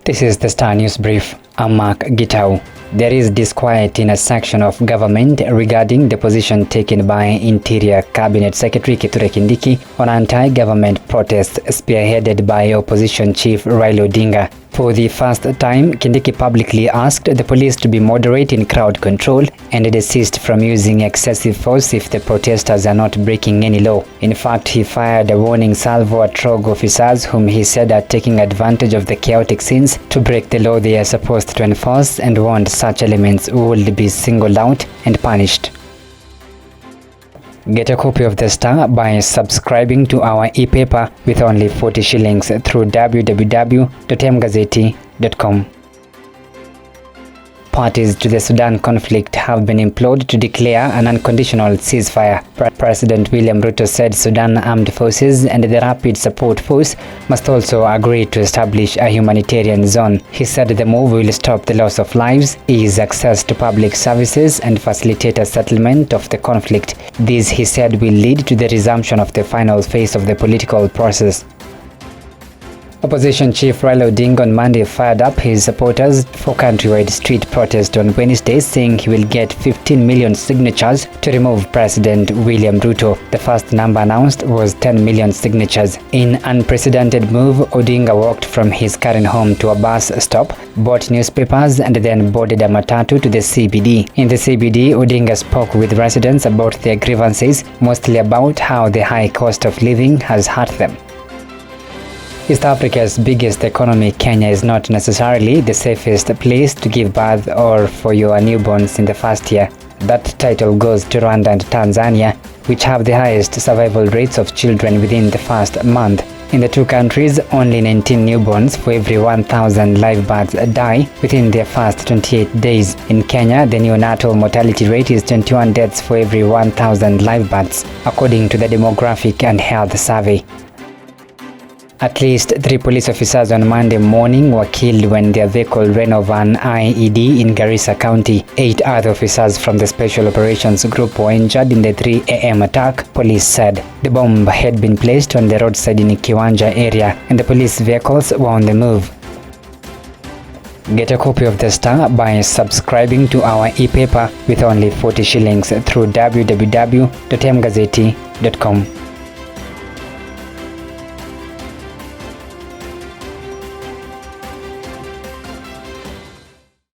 This is the Star News Brief. I'm Mark Gitau. There is disquiet in a section of government regarding the position taken by Interior Cabinet Secretary Kindiki on anti-government protests spearheaded by opposition chief Raila Odinga. For the first time, Kindiki publicly asked the police to be moderate in crowd control and desist from using excessive force if the protesters are not breaking any law. In fact, he fired a warning salvo at rogue officers whom he said are taking advantage of the chaotic scenes to break the law they are supposed to enforce, and warned such elements would be singled out and punished. Get a copy of The Star by subscribing to our e-paper with only 40 shillings through www.mgazeti.com. Parties to the Sudan conflict have been implored to declare an unconditional ceasefire. President William Ruto said Sudan Armed Forces and the Rapid Support Force must also agree to establish a humanitarian zone. He said the move will stop the loss of lives, ease access to public services, and facilitate a settlement of the conflict. This, he said, will lead to the resumption of the final phase of the political process. Opposition chief Raila Odinga on Monday fired up his supporters for countrywide street protest on Wednesday, saying he will get 15 million signatures to remove President William Ruto. The first number announced was 10 million signatures. In unprecedented move, Odinga walked from his current home to a bus stop, bought newspapers, and then boarded a matatu to the CBD. In the CBD, Odinga spoke with residents about their grievances, mostly about how the high cost of living has hurt them. East Africa's biggest economy, Kenya, is not necessarily the safest place to give birth or for your newborns in the first year. That title goes to Rwanda and Tanzania, which have the highest survival rates of children within the first month. In the two countries, only 19 newborns for every 1,000 live births die within their first 28 days. In Kenya, the neonatal mortality rate is 21 deaths for every 1,000 live births, according to the Demographic and Health Survey. At least 3 police officers on Monday morning were killed when their vehicle ran over an IED in Garissa County. 8 other officers from the Special Operations Group were injured in the 3 a.m. attack, police said. The bomb had been placed on the roadside in Kiwanja area, and the police vehicles were on the move. Get a copy of The Star by subscribing to our e-paper with only 40 shillings through www.mgazeti.com.